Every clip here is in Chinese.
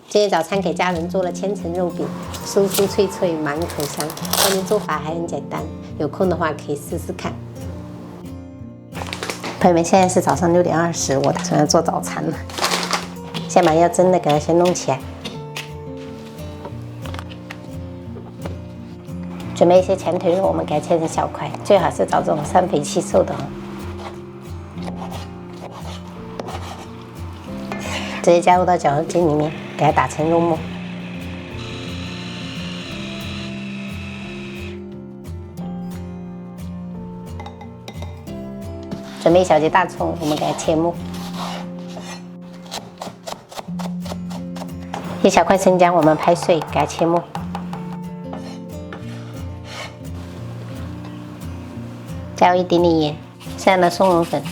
今天早餐给家人做了千层肉饼，酥酥脆脆，满口香。关键做法还很简单，有空的话可以试试看。朋友们，现在是早上6点20，我打算要做早餐了。先把要蒸的给它先弄起来，准备一些前腿肉，我们给它切成小块，最好是找这种3肥7瘦的哦。直接加入到绞肉机里面，给它打成肉末。准备1小节大葱，我们给它切末。1小块生姜，我们拍碎，给它切末。加入一点点盐，适量的松茸粉，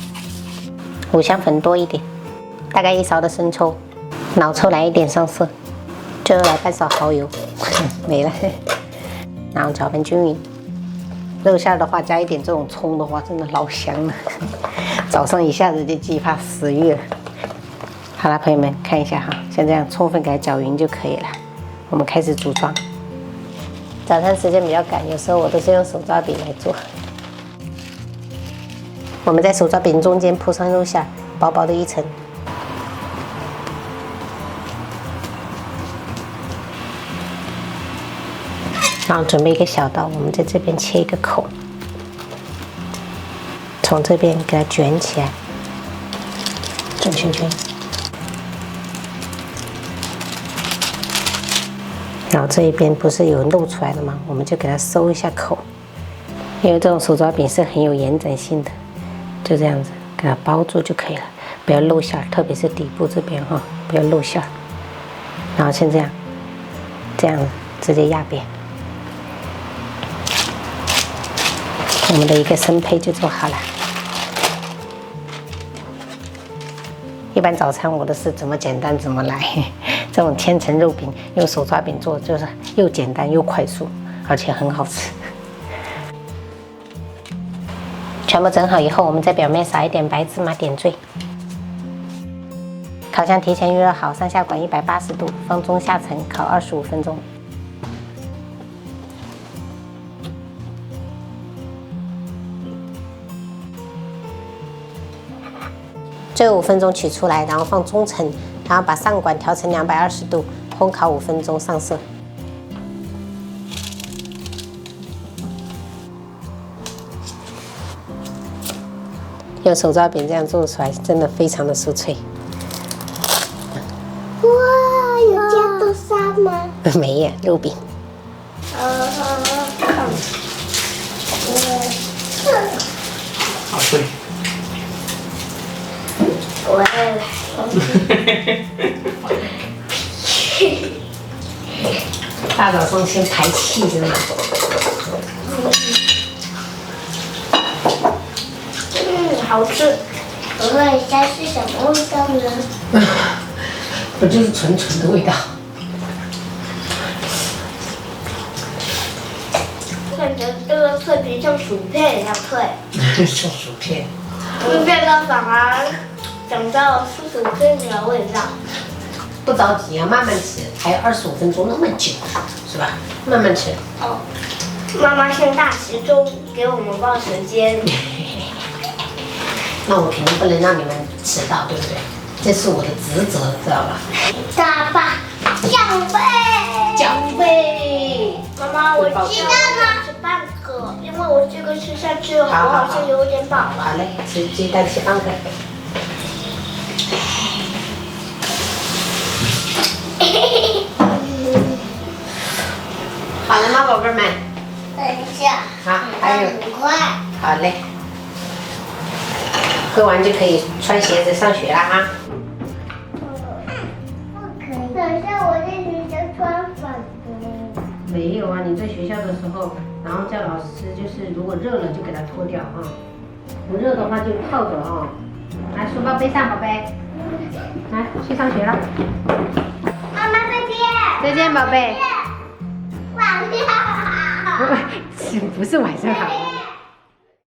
五香粉多一点，大概1勺的生抽，老抽来一点上色，最后来半勺蚝油，没了。然后搅拌均匀。肉馅的话，加一点这种葱的话，真的老香了。早上一下子就激发食欲了。好了，朋友们看一下哈，像这样充分给它搅匀就可以了。我们开始组装。早餐时间比较赶，有时候我都是用手抓饼来做。我们在手抓饼中间铺上肉馅，薄薄的一层。然后准备一个小刀，我们在这边切一个口，从这边给它卷起来，转圈圈。然后这一边不是有露出来的吗？我们就给它收一下口，因为这种手抓饼是很有延展性的，就这样子给它包住就可以了，不要露馅，特别是底部这边哈，不要露馅。然后像这样，这样子直接压扁。我们的一个生胚就做好了。一般早餐我都是怎么简单怎么来，这种千层肉饼用手抓饼做，就是又简单又快速，而且很好吃。全部整好以后，我们在表面撒一点白芝麻点缀。烤箱提前预热好，上下管180度，放中下层烤25分钟。最后5分钟取出来，然后放中层，然后把上管调成220度，烘烤5分钟上色。用手抓饼这样做出来，真的非常的酥脆。哇，有加豆沙吗？没有，肉饼。好脆。我也来。大早上先排气真的。好吃。我问一下是什么味道呢？不就是纯纯的味道。感觉这个脆皮像薯片一样脆。像薯片。薯片的反而讲到是薯片的味道。不着急啊，慢慢吃，还有25分钟那么久，是吧？慢慢吃。哦，妈妈现大时钟给我们报时间。那我肯定不能让你们迟到，对不对？这是我的职责，知道吧？大爸，奖杯。奖杯。妈妈，我鸡蛋呢？吃半个，因为我这个吃下去，我好像有点饱了。好嘞，吃鸡蛋切半个。好了吗，宝贝们？等一下。好，还有。很快。好嘞。喝完就可以穿鞋子上学了哈。不可以。等一下，我在学校穿反的。没有啊，你在学校的时候，然后叫老师就是如果热了就给它脱掉啊，不热的话就泡着啊。来，书包背上，宝贝。来，去上学了。妈妈再见。再见，宝贝。晚上好。不是晚上好。